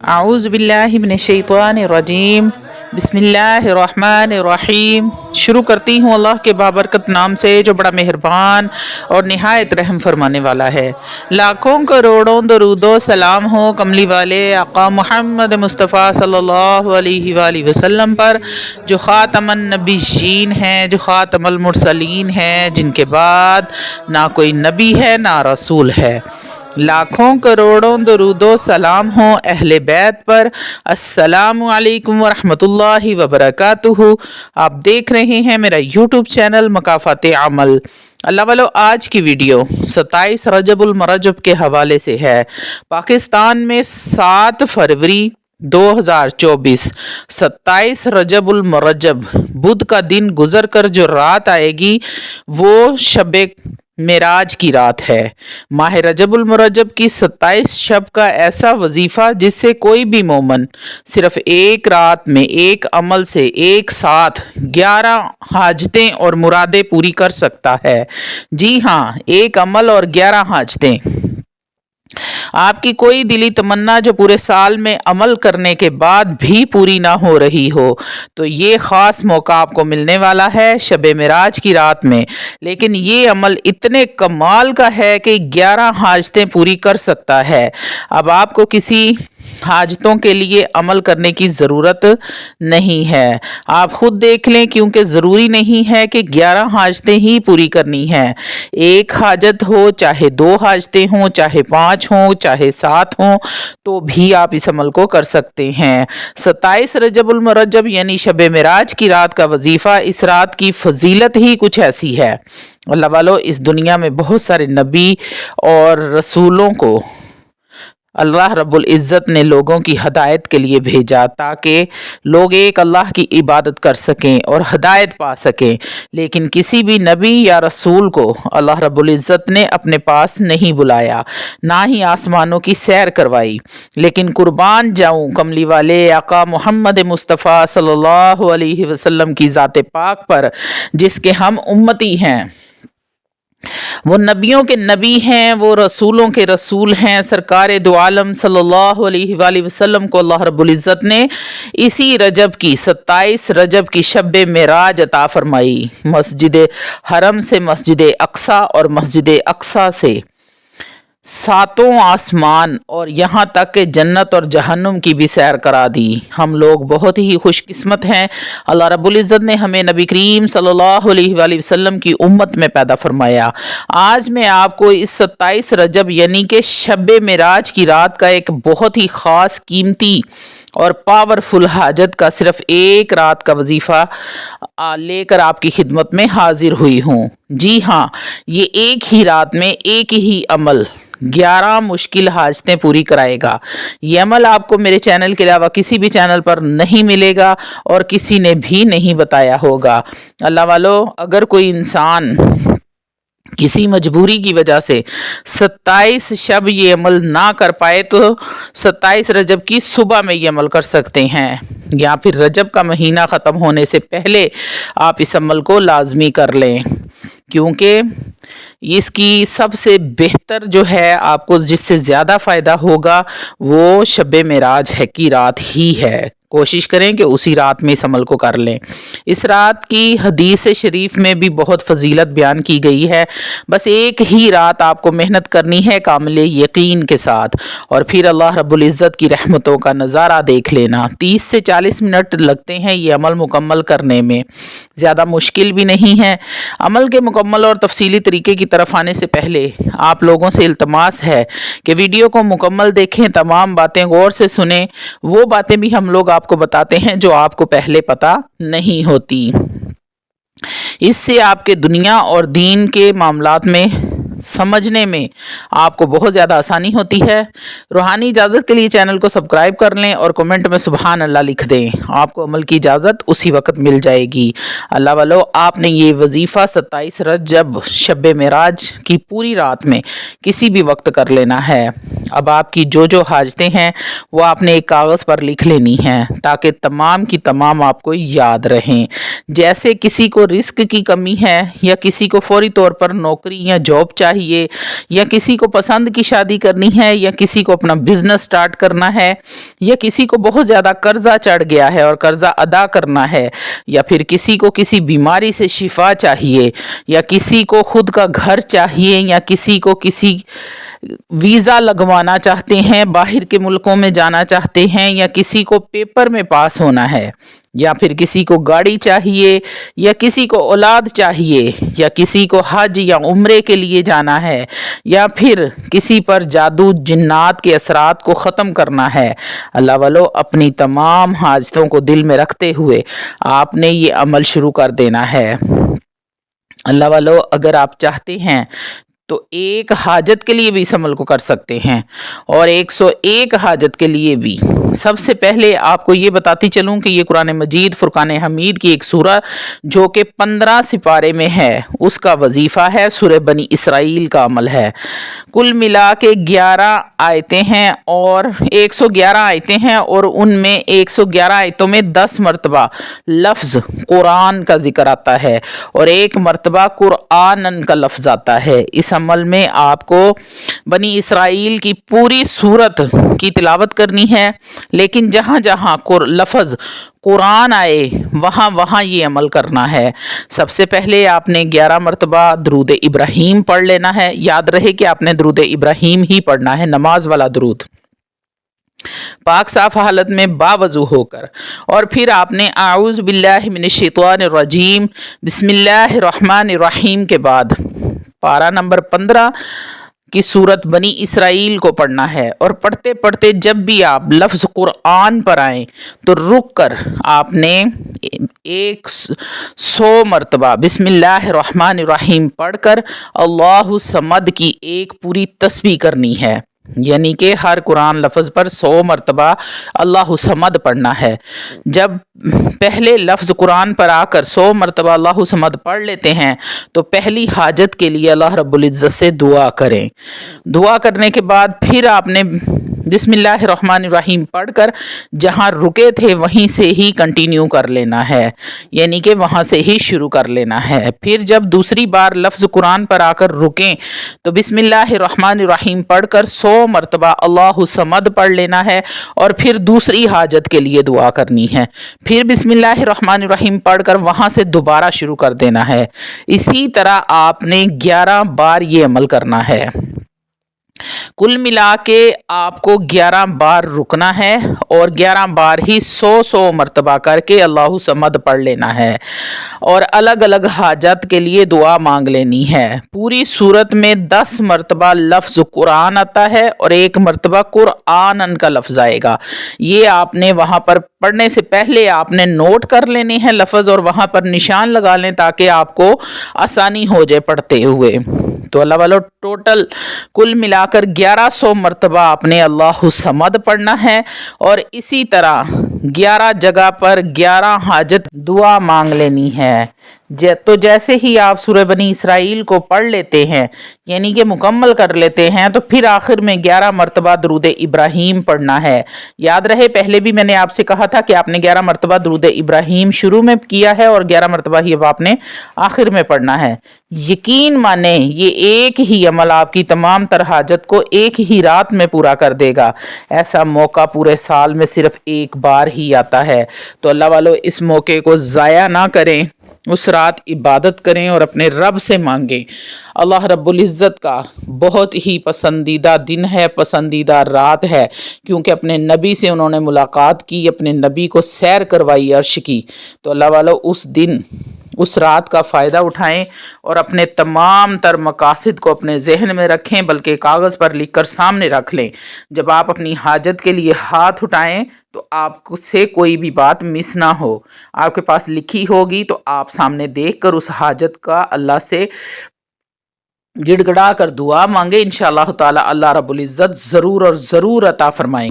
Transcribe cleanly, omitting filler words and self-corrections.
اعوذ باللہ من الشیطان الرجیم بسم اللہ الرحمن الرحیم۔ شروع کرتی ہوں اللہ کے بابرکت نام سے جو بڑا مہربان اور نہایت رحم فرمانے والا ہے۔ لاکھوں کروڑوں درود و سلام ہو کملی والے آقا محمد مصطفیٰ صلی اللہ علیہ وآلہ وسلم پر، جو خاتم النبیین ہیں، جو خاتم المرسلین ہیں، جن کے بعد نہ کوئی نبی ہے نہ رسول ہے۔ لاکھوں کروڑوں درود و سلام ہوں اہل بیت پر۔ السلام علیکم ورحمۃ اللہ وبرکاتہ۔ آپ دیکھ رہے ہیں میرا یوٹیوب چینل مکافات عمل۔ اللہ والو، آج کی ویڈیو 27 رجب المرجب کے حوالے سے ہے۔ پاکستان میں 7 فروری 2024 27 رجب المرجب بدھ کا دن گزر کر جو رات آئے گی وہ شب معراج کی رات ہے۔ ماہ رجب المرجب کی 27 شب کا ایسا وظیفہ جس سے کوئی بھی مومن صرف ایک رات میں ایک عمل سے ایک ساتھ 11 حاجتیں اور مرادیں پوری کر سکتا ہے۔ جی ہاں، ایک عمل اور 11 حاجتیں۔ آپ کی کوئی دلی تمنا جو پورے سال میں عمل کرنے کے بعد بھی پوری نہ ہو رہی ہو تو یہ خاص موقع آپ کو ملنے والا ہے شب معراج کی رات میں۔ لیکن یہ عمل اتنے کمال کا ہے کہ 11 حاجتیں پوری کر سکتا ہے۔ اب آپ کو کسی حاجتوں کے لیے عمل کرنے کی ضرورت نہیں ہے۔ آپ خود دیکھ لیں، کیونکہ ضروری نہیں ہے کہ 11 حاجتیں ہی پوری کرنی ہیں۔ ایک حاجت ہو، چاہے 2 حاجتیں ہوں، چاہے 5 ہوں، چاہے 7 ہوں، تو بھی آپ اس عمل کو کر سکتے ہیں۔ 27 رجب المرجب یعنی شب معراج کی رات کا وظیفہ، اس رات کی فضیلت ہی کچھ ایسی ہے۔ اللہ والو، اس دنیا میں بہت سارے نبی اور رسولوں کو اللہ رب العزت نے لوگوں کی ہدایت کے لیے بھیجا تاکہ لوگ ایک اللہ کی عبادت کر سکیں اور ہدایت پا سکیں۔ لیکن کسی بھی نبی یا رسول کو اللہ رب العزت نے اپنے پاس نہیں بلایا، نہ ہی آسمانوں کی سیر کروائی۔ لیکن قربان جاؤں کملی والے آقا محمد مصطفیٰ صلی اللہ علیہ وسلم کی ذات پاک پر، جس کے ہم امتی ہیں۔ وہ نبیوں کے نبی ہیں، وہ رسولوں کے رسول ہیں۔ سرکار دو عالم صلی اللہ علیہ وآلہ وسلم کو اللہ رب العزت نے اسی رجب کی 27 رجب کی شب معراج عطا فرمائی۔ مسجد حرم سے مسجد اقصی اور مسجد اقصی سے 7 آسمان اور یہاں تک کہ جنت اور جہنم کی بھی سیر کرا دی۔ ہم لوگ بہت ہی خوش قسمت ہیں، اللہ رب العزت نے ہمیں نبی کریم صلی اللہ علیہ وآلہ وسلم کی امت میں پیدا فرمایا۔ آج میں آپ کو اس 27 رجب یعنی کہ شب معراج کی رات کا ایک بہت ہی خاص، قیمتی اور پاورفل حاجت کا صرف ایک رات کا وظیفہ لے کر آپ کی خدمت میں حاضر ہوئی ہوں۔ جی ہاں، یہ ایک ہی رات میں ایک ہی عمل 11 مشکل حاجتیں پوری کرائے گا۔ یہ عمل آپ کو میرے چینل کے علاوہ کسی بھی چینل پر نہیں ملے گا اور کسی نے بھی نہیں بتایا ہوگا۔ اللہ والو، اگر کوئی انسان کسی مجبوری کی وجہ سے 27 شب یہ عمل نہ کر پائے تو 27 رجب کی صبح میں یہ عمل کر سکتے ہیں، یا پھر رجب کا مہینہ ختم ہونے سے پہلے آپ اس عمل کو لازمی کر لیں، کیونکہ اس کی سب سے بہتر جو ہے، آپ کو جس سے زیادہ فائدہ ہوگا وہ شب معراج ہے کی رات ہی ہے۔ کوشش کریں کہ اسی رات میں اس عمل کو کر لیں۔ اس رات کی حدیث شریف میں بھی بہت فضیلت بیان کی گئی ہے۔ بس ایک ہی رات آپ کو محنت کرنی ہے کامل یقین کے ساتھ، اور پھر اللہ رب العزت کی رحمتوں کا نظارہ دیکھ لینا۔ 30 سے 40 منٹ لگتے ہیں یہ عمل مکمل کرنے میں، زیادہ مشکل بھی نہیں ہے۔ عمل کے مکمل اور تفصیلی طریقے کی طرف آنے سے پہلے آپ لوگوں سے التماس ہے کہ ویڈیو کو مکمل دیکھیں، تمام باتیں غور سے سنیں۔ وہ باتیں بھی ہم لوگ آپ کو بتاتے ہیں جو آپ کو پہلے پتہ نہیں ہوتی۔ اس سے آپ کے دنیا اور دین کے معاملات میں سمجھنے میں آپ کو بہت زیادہ آسانی ہوتی ہے۔ روحانی اجازت کے لیے چینل کو سبسکرائب کر لیں اور کمنٹ میں سبحان اللہ لکھ دیں، آپ کو عمل کی اجازت اسی وقت مل جائے گی۔ اللہ والو، آپ نے یہ وظیفہ 27 رجب شب معراج کی پوری رات میں کسی بھی وقت کر لینا ہے۔ اب آپ کی جو جو حاجتیں ہیں وہ آپ نے ایک کاغذ پر لکھ لینی ہیں تاکہ تمام کی تمام آپ کو یاد رہیں۔ جیسے کسی کو رزق کی کمی ہے، یا کسی کو فوری طور پر نوکری یا جاب چاہیے، یا کسی کو پسند کی شادی کرنی ہے، یا کسی کو اپنا بزنس سٹارٹ کرنا ہے، یا کسی کو بہت زیادہ قرضہ چڑھ گیا ہے اور قرضہ ادا کرنا ہے، یا پھر کسی کو کسی بیماری سے شفا چاہیے، یا کسی کو خود کا گھر چاہیے، یا کسی کو کسی ویزا لگوانا چاہتے ہیں، باہر کے ملکوں میں جانا چاہتے ہیں، یا کسی کو پیپر میں پاس ہونا ہے، یا پھر کسی کو گاڑی چاہیے، یا کسی کو اولاد چاہیے، یا کسی کو حج یا عمرے کے لیے جانا ہے، یا پھر کسی پر جادو جنات کے اثرات کو ختم کرنا ہے۔ اللہ والو، اپنی تمام حاجتوں کو دل میں رکھتے ہوئے آپ نے یہ عمل شروع کر دینا ہے۔ اللہ والو، اگر آپ چاہتے ہیں تو ایک حاجت کے لیے بھی اس عمل کو کر سکتے ہیں، اور 101 حاجت کے لیے بھی۔ سب سے پہلے آپ کو یہ بتاتی چلوں کہ یہ قرآن مجید فرقان حمید کی ایک سورہ جو کہ 15 سپارے میں ہے، اس کا وظیفہ ہے، سورہ بنی اسرائیل کا عمل ہے۔ کل ملا کے 11 آیتیں ہیں اور 111 آیتیں ہیں، اور ان میں 111 آیتوں میں 10 مرتبہ لفظ قرآن کا ذکر آتا ہے اور 1 مرتبہ قرآن کا لفظ آتا ہے۔ اس عمل میں آپ کو بنی اسرائیل کی پوری سورت کی تلاوت کرنی ہے، لیکن جہاں جہاں لفظ قرآن آئے وہاں وہاں یہ عمل کرنا ہے۔ سب سے پہلے آپ نے 11 مرتبہ درود ابراہیم پڑھ لینا ہے۔ یاد رہے کہ آپ نے درود ابراہیم ہی پڑھنا ہے، نماز والا درود، پاک صاف حالت میں باوضو ہو کر۔ اور پھر آپ نے اعوذ باللہ من الشیطان الرجیم بسم اللہ الرحمن الرحیم کے بعد پارہ نمبر 15 کی سورت بنی اسرائیل کو پڑھنا ہے، اور پڑھتے پڑھتے جب بھی آپ لفظ قرآن پر آئیں تو رک کر آپ نے 100 مرتبہ بسم اللہ الرحمن الرحیم پڑھ کر اللہ الصمد کی ایک پوری تسبیح کرنی ہے، یعنی کہ ہر قرآن لفظ پر 100 مرتبہ اللہ الصمد پڑھنا ہے۔ جب پہلے لفظ قرآن پر آ کر 100 مرتبہ اللہ الصمد پڑھ لیتے ہیں تو پہلی حاجت کے لیے اللہ رب العزت سے دعا کریں۔ دعا کرنے کے بعد پھر آپ نے بسم اللہ الرحمن الرحیم پڑھ کر جہاں رکے تھے وہیں سے ہی کنٹینیو کر لینا ہے، یعنی کہ وہاں سے ہی شروع کر لینا ہے۔ پھر جب دوسری بار لفظ قرآن پر آ کر رکیں تو بسم اللہ الرحمن الرحیم پڑھ کر 100 مرتبہ اللہ الصمد پڑھ لینا ہے، اور پھر دوسری حاجت کے لیے دعا کرنی ہے۔ پھر بسم اللہ الرحمن الرحیم پڑھ کر وہاں سے دوبارہ شروع کر دینا ہے۔ اسی طرح آپ نے 11 بار یہ عمل کرنا ہے۔ کل ملا کے آپ کو 11 بار رکنا ہے اور 11 بار ہی 100 مرتبہ کر کے اللہ صمد پڑھ لینا ہے، اور الگ الگ حاجت کے لیے دعا مانگ لینی ہے۔ پوری صورت میں 10 مرتبہ لفظ قرآن آتا ہے اور 1 مرتبہ قرآن کا لفظ آئے گا۔ یہ آپ نے وہاں پر پڑھنے سے پہلے آپ نے نوٹ کر لینے ہیں لفظ اور وہاں پر نشان لگا لیں تاکہ آپ کو آسانی ہو جائے پڑھتے ہوئے۔ تو اللہ والو، ٹوٹل کل ملا کر 1100 مرتبہ آپ نے اللہ الصمد پڑھنا ہے، اور اسی طرح 11 جگہ پر 11 حاجت دعا مانگ لینی ہے۔ تو جیسے ہی آپ سورہ بنی اسرائیل کو پڑھ لیتے ہیں، یعنی کہ مکمل کر لیتے ہیں، تو پھر آخر میں 11 مرتبہ درود ابراہیم پڑھنا ہے۔ یاد رہے پہلے بھی میں نے آپ سے کہا تھا کہ آپ نے 11 مرتبہ درود ابراہیم شروع میں کیا ہے اور 11 مرتبہ ہی آپ نے آخر میں پڑھنا ہے۔ یقین مانیں یہ ایک ہی عمل آپ کی تمام تر حاجت کو ایک ہی رات میں پورا کر دے گا۔ ایسا موقع پورے سال میں صرف ایک بار ہی آتا ہے، تو اللہ والو اس موقع کو ضائع نہ کریں، اس رات عبادت کریں اور اپنے رب سے مانگیں۔ اللہ رب العزت کا بہت ہی پسندیدہ دن ہے، پسندیدہ رات ہے، کیونکہ اپنے نبی سے انہوں نے ملاقات کی، اپنے نبی کو سیر کروائی عرش کی۔ تو اللہ والو اس دن اس رات کا فائدہ اٹھائیں اور اپنے تمام تر مقاصد کو اپنے ذہن میں رکھیں، بلکہ کاغذ پر لکھ کر سامنے رکھ لیں۔ جب آپ اپنی حاجت کے لیے ہاتھ اٹھائیں تو آپ سے کوئی بھی بات مس نہ ہو، آپ کے پاس لکھی ہوگی تو آپ سامنے دیکھ کر اس حاجت کا اللہ سے گڑ گڑا کر دعا مانگے، انشاءاللہ تعالی اللہ رب العزت ضرور اور ضرور عطا فرمائیں گے۔